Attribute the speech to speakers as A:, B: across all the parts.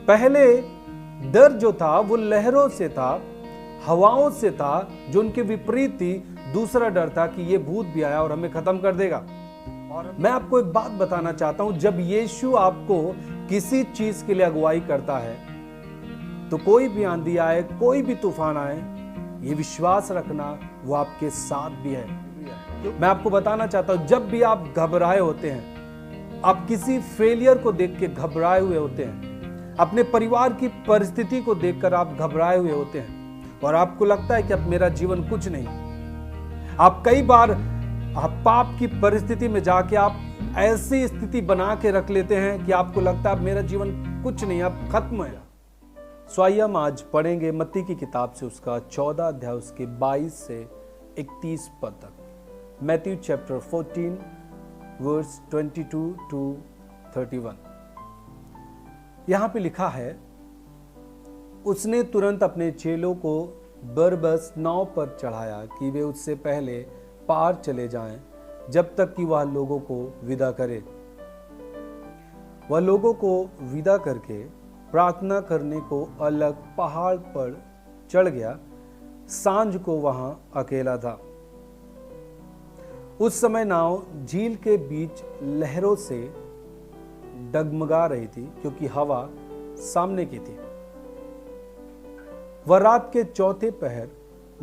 A: पहले डर जो था वो लहरों से था, हवाओं से था, जो उनके विपरीत थी। दूसरा डर था कि ये भूत भी आया और हमें खत्म कर देगा। और मैं आपको एक बात बताना चाहता हूं, जब यीशु आपको किसी चीज के लिए अगुवाई करता है तो कोई भी आंधी आए, कोई भी तूफान आए, ये विश्वास रखना वो आपके साथ भी है। मैं आपको बताना चाहता हूं, जब भी आप घबराए होते हैं, आप किसी फेलियर को देख के घबराए हुए होते हैं, अपने परिवार की परिस्थिति को देखकर आप घबराए हुए होते हैं और आपको लगता है कि अब मेरा जीवन कुछ नहीं। आप कई बार पाप की परिस्थिति में जाके आप ऐसी स्थिति बना के रख लेते हैं कि आपको लगता है अब मेरा जीवन कुछ नहीं, अब खत्म है। सो आइए हम आज पढ़ेंगे मत्ती की किताब से उसका 14 अध्याय, उसके 22 से 31 पद तक। Matthew chapter 14 verse 22 to 31। यहां पे लिखा है, उसने तुरंत अपने चेलों को बरबस नाव पर चढ़ाया कि वे उससे पहले पार चले जाएं, जब तक कि वह लोगों को विदा करे। वह लोगों को विदा करके प्रार्थना करने को अलग पहाड़ पर चढ़ गया। सांझ को वहां अकेला था। उस समय नाव झील के बीच लहरों से डगमगा रही थी, क्योंकि हवा सामने की थी। वह रात के चौथे पहर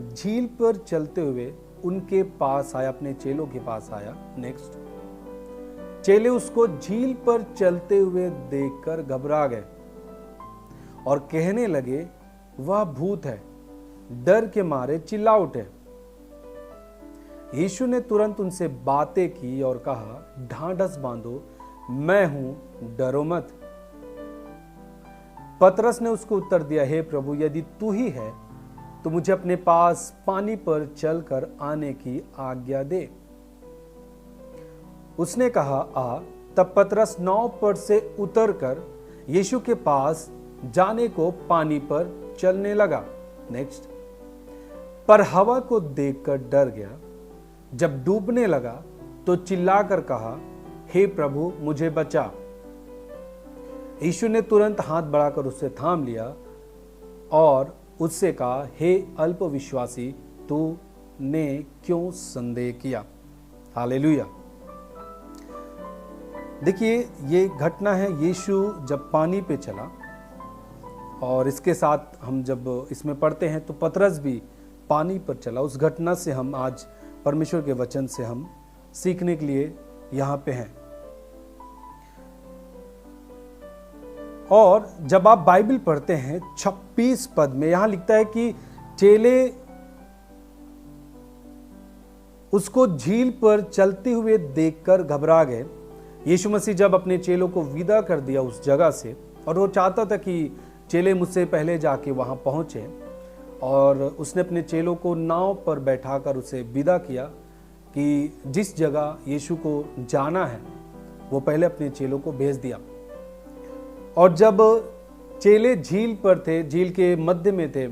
A: झील पर चलते हुए उनके पास आया, अपने चेलों के पास आया। नेक्स्ट, चेले उसको झील पर चलते हुए देखकर घबरा गए और कहने लगे, वह भूत है। डर के मारे चिल्ला उठे। यीशु ने तुरंत उनसे बातें की और कहा, ढांढस बांधो, मैं हूं, डरो मत। पतरस ने उसको उत्तर दिया, हे प्रभु, यदि तू ही है तो मुझे अपने पास पानी पर चलकर आने की आज्ञा दे। उसने कहा, आ। तब पतरस नाव पर से उतरकर यीशु के पास जाने को पानी पर चलने लगा। नेक्स्ट, पर हवा को देखकर डर गया। जब डूबने लगा तो चिल्लाकर कहा, हे प्रभु, मुझे बचा। यीशु ने तुरंत हाथ बढ़ाकर उसे थाम लिया और उससे कहा, हे अल्पविश्वासी, तूने क्यों संदेह किया। हालेलुया। देखिए, ये घटना है यीशु जब पानी पे चला, और इसके साथ हम जब इसमें पढ़ते हैं तो पतरस भी पानी पर चला। उस घटना से हम आज परमेश्वर के वचन से हम सीखने के लिए यहां पे हैं। और जब आप बाइबल पढ़ते हैं 26 पद में यहां लिखता है कि चेले उसको झील पर चलते हुए देखकर घबरा गए। यीशु मसीह जब अपने चेलों को विदा कर दिया उस जगह से, और वो चाहता था कि चेले मुझसे पहले जाके वहां पहुंचे, और उसने अपने चेलों को नाव पर बैठाकर उसे विदा किया कि जिस जगह यीशु को जाना है वो पहले अपने चेलों को भेज दिया। और जब चेले झील पर थे, झील के मध्य में थे,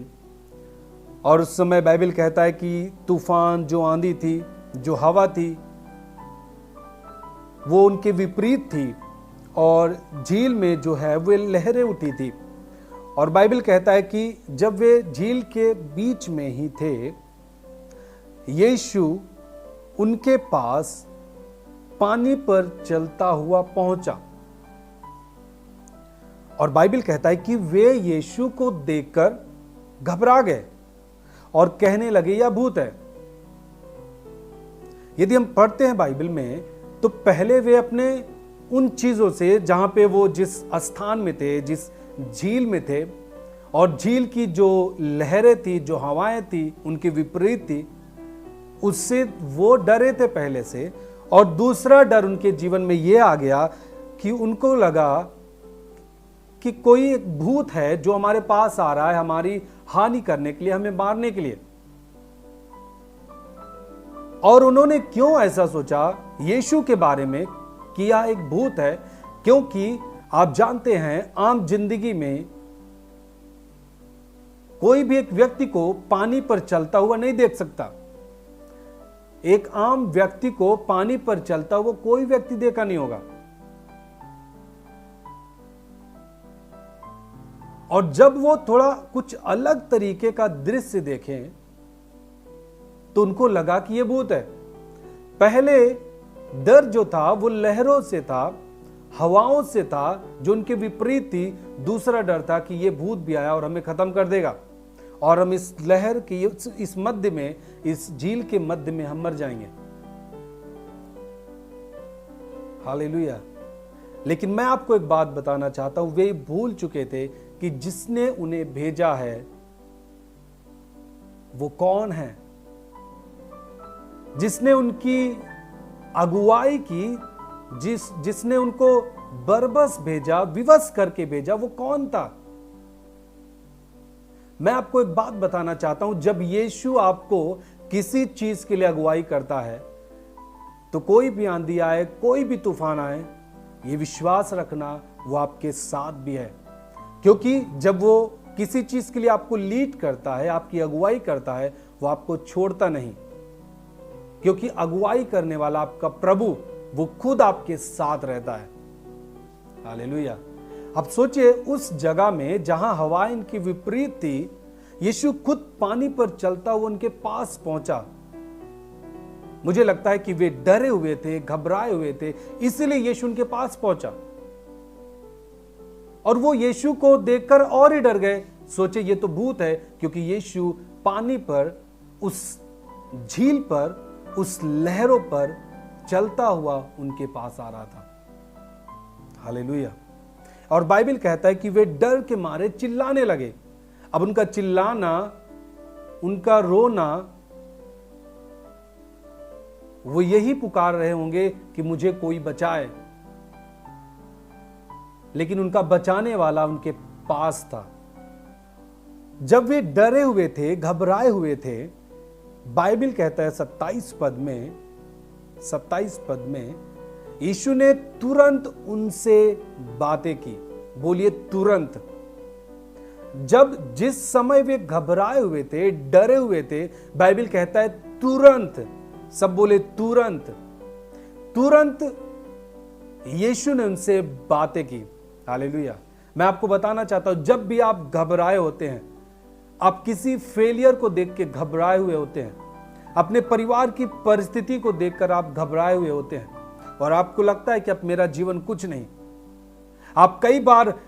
A: और उस समय बाइबल कहता है कि तूफान, जो आंधी थी, जो हवा थी, वो उनके विपरीत थी, और झील में जो है वे लहरें उठी थी। और बाइबल कहता है कि जब वे झील के बीच में ही थे, यीशु उनके पास पानी पर चलता हुआ पहुंचा। और बाइबल कहता है कि वे यीशु को देखकर घबरा गए और कहने लगे, यह भूत है। यदि हम पढ़ते हैं बाइबल में, तो पहले वे अपने उन चीजों से, जहां पे वो जिस स्थान में थे, जिस झील में थे, और झील की जो लहरें थी, जो हवाएं थी, उनके विपरीत थी, उससे वो डरे थे पहले से। और दूसरा डर उनके जीवन में यह आ गया कि उनको लगा कि कोई एक भूत है जो हमारे पास आ रहा है, हमारी हानि करने के लिए, हमें मारने के लिए। और उन्होंने क्यों ऐसा सोचा यीशु के बारे में कि यह एक भूत है? क्योंकि आप जानते हैं, आम जिंदगी में कोई भी एक व्यक्ति को पानी पर चलता हुआ नहीं देख सकता। एक आम व्यक्ति को पानी पर चलता हुआ कोई व्यक्ति देखा नहीं होगा। और जब वो थोड़ा कुछ अलग तरीके का दृश्य देखें तो उनको लगा कि ये भूत है। पहले डर जो था वो लहरों से था, हवाओं से था, जो उनके विपरीत थी। दूसरा डर था कि ये भूत भी आया और हमें खत्म कर देगा और हम इस लहर की इस मध्य में, इस झील के मध्य में हम मर जाएंगे। हालेलुया। लेकिन मैं आपको एक बात बताना चाहता हूं, वे भूल चुके थे कि जिसने उन्हें भेजा है वो कौन है। जिसने उनकी अगुवाई की, जिसने उनको बरबस भेजा, विवश करके भेजा, वो कौन था। मैं आपको एक बात बताना चाहता हूं, जब यीशु आपको किसी चीज के लिए अगुवाई करता है तो कोई भी आंधी आए, कोई भी तूफान आए, ये विश्वास रखना वो आपके साथ भी है। क्योंकि जब वो किसी चीज के लिए आपको लीड करता है, आपकी अगुवाई करता है, वो आपको छोड़ता नहीं। क्योंकि अगुवाई करने वाला आपका प्रभु, वो खुद आपके साथ रहता है। हालेलुया। अब सोचिए, उस जगह में जहां हवा इनकी विपरीत थी, यीशु खुद पानी पर चलता हुआ उनके पास पहुंचा। मुझे लगता है कि वे डरे हुए थे, घबराए हुए थे, इसलिए यीशु उनके पास पहुंचा और वो यीशु को देखकर और ही डर गए। सोचे ये तो भूत है, क्योंकि यीशु पानी पर, उस झील पर, उस लहरों पर चलता हुआ उनके पास आ रहा था। हालेलुया। और बाइबल कहता है कि वे डर के मारे चिल्लाने लगे। अब उनका चिल्लाना, उनका रोना, वो यही पुकार रहे होंगे कि मुझे कोई बचाए। लेकिन उनका बचाने वाला उनके पास था। जब वे डरे हुए थे, घबराए हुए थे, बाइबल कहता है 27 पद में यीशु ने तुरंत उनसे बातें की। बोलिए तुरंत। जिस समय वे घबराए हुए थे, डरे हुए थे, बाइबल कहता है तुरंत। सब बोले तुरंत। तुरंत यीशु ने उनसे बातें की। हालेलुया। मैं आपको बताना चाहता हूं, जब भी आप घबराए होते हैं, आप किसी फेलियर को देख के घबराए हुए होते हैं, अपने परिवार की परिस्थिति को देखकर आप घबराए हुए होते हैं और आपको लगता है कि अब मेरा जीवन कुछ नहीं। आप कई बार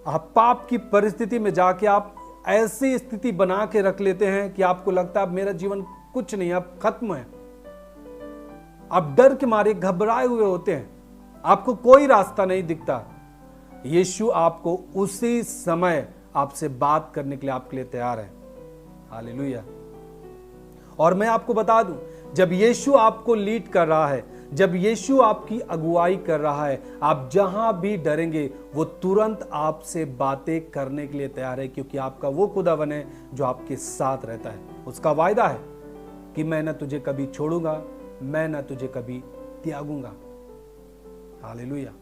A: आप पाप की परिस्थिति में जाके आप ऐसी स्थिति बना के रख लेते हैं कि आपको लगता है अब मेरा जीवन कुछ नहीं, अब खत्म है। आप डर के मारे घबराए हुए होते हैं, आपको कोई रास्ता नहीं दिखता। यीशु आपको उसी समय आपसे बात करने के लिए आपके लिए तैयार है। हालेलुया। और मैं आपको बता दूं, जब यीशु आपको लीड कर रहा है, जब यीशु आपकी अगुवाई कर रहा है, आप जहां भी डरेंगे वो तुरंत आपसे बातें करने के लिए तैयार है। क्योंकि आपका वो खुदावन है जो आपके साथ रहता है। उसका वायदा है कि मैं न तुझे कभी छोड़ूंगा, मैं न तुझे कभी त्यागूंगा। हालेलुया।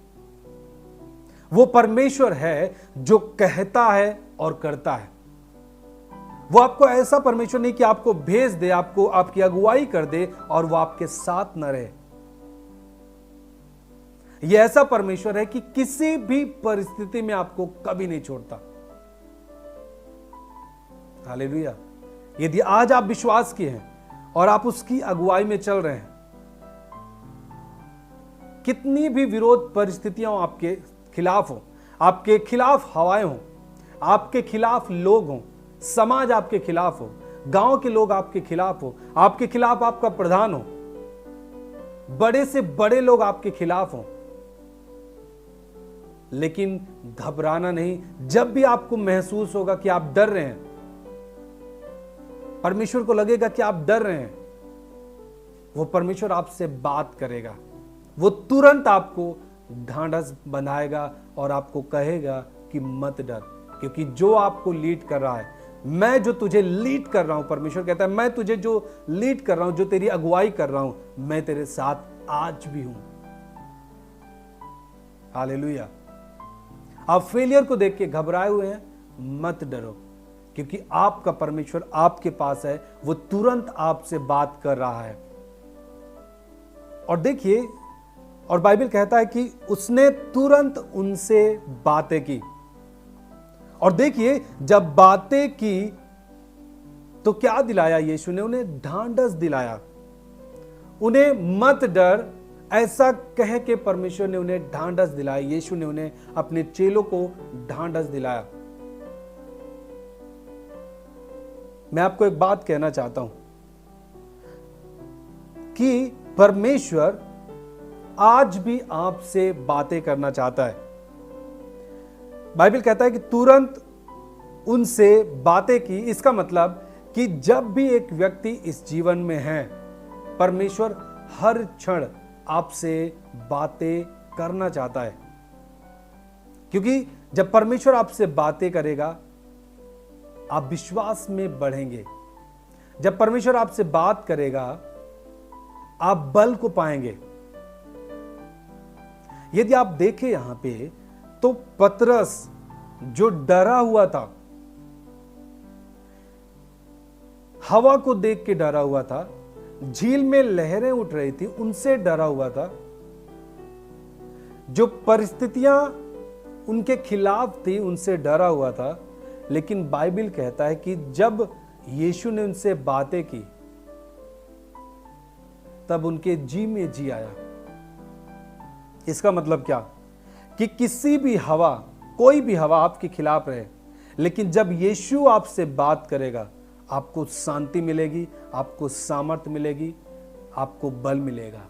A: वो परमेश्वर है जो कहता है और करता है। वो आपको ऐसा परमेश्वर नहीं कि आपको भेज दे, आपको आपकी अगुवाई कर दे और वो आपके साथ न रहे। ये ऐसा परमेश्वर है कि किसी भी परिस्थिति में आपको कभी नहीं छोड़ता। हालेलुया। यदि आज आप विश्वास किए हैं और आप उसकी अगुवाई में चल रहे हैं, कितनी भी विरोध परिस्थितियां आपके खिलाफ हो, आपके खिलाफ हवाएं हो, आपके खिलाफ लोग हो, समाज आपके खिलाफ हो, गांव के लोग आपके खिलाफ हो, आपके खिलाफ आपका प्रधान हो, बड़े से बड़े लोग आपके खिलाफ हो, लेकिन घबराना नहीं। जब भी आपको महसूस होगा कि आप डर रहे हैं, परमेश्वर को लगेगा कि आप डर रहे हैं, वो परमेश्वर आपसे बात करेगा। वो तुरंत आपको ढांढस बंधाएगा और आपको कहेगा कि मत डर, क्योंकि जो आपको लीड कर रहा है, मैं जो तुझे लीड कर रहा हूं, परमेश्वर कहता है मैं तुझे जो लीड कर रहा हूं, जो तेरी अगुवाई कर रहा हूं, मैं तेरे साथ आज भी हूं। हालेलुया। आप फेलियर को देख के घबराए हुए हैं, मत डरो, क्योंकि आपका परमेश्वर आपके पास है। वो तुरंत आपसे बात कर रहा है। और देखिए, और बाइबल कहता है कि उसने तुरंत उनसे बातें की और देखिए जब बातें की तो क्या दिलाया यीशु ने? उन्हें ढांढस दिलाया, उन्हें मत डर, ऐसा कह के परमेश्वर ने उन्हें ढांढस दिलाया। यीशु ने उन्हें, अपने चेलों को ढांढस दिलाया। मैं आपको एक बात कहना चाहता हूं कि परमेश्वर आज भी आपसे बातें करना चाहता है। बाइबल कहता है कि तुरंत उनसे बातें की। इसका मतलब कि जब भी एक व्यक्ति इस जीवन में है, परमेश्वर हर क्षण आपसे बातें करना चाहता है, क्योंकि जब परमेश्वर आपसे बातें करेगा आप विश्वास में बढ़ेंगे। जब परमेश्वर आपसे बात करेगा आप बल को पाएंगे। यदि आप देखें यहां पे तो पतरस जो डरा हुआ था, हवा को देख के डरा हुआ था, झील में लहरें उठ रही थी उनसे डरा हुआ था, जो परिस्थितियां उनके खिलाफ थी उनसे डरा हुआ था, लेकिन बाइबल कहता है कि जब यीशु ने उनसे बातें की तब उनके जी में जी आया। इसका मतलब क्या? कि किसी भी हवा, कोई भी हवा आपके खिलाफ रहे, लेकिन जब यीशु आपसे बात करेगा आपको शांति मिलेगी, आपको सामर्थ्य मिलेगी, आपको बल मिलेगा।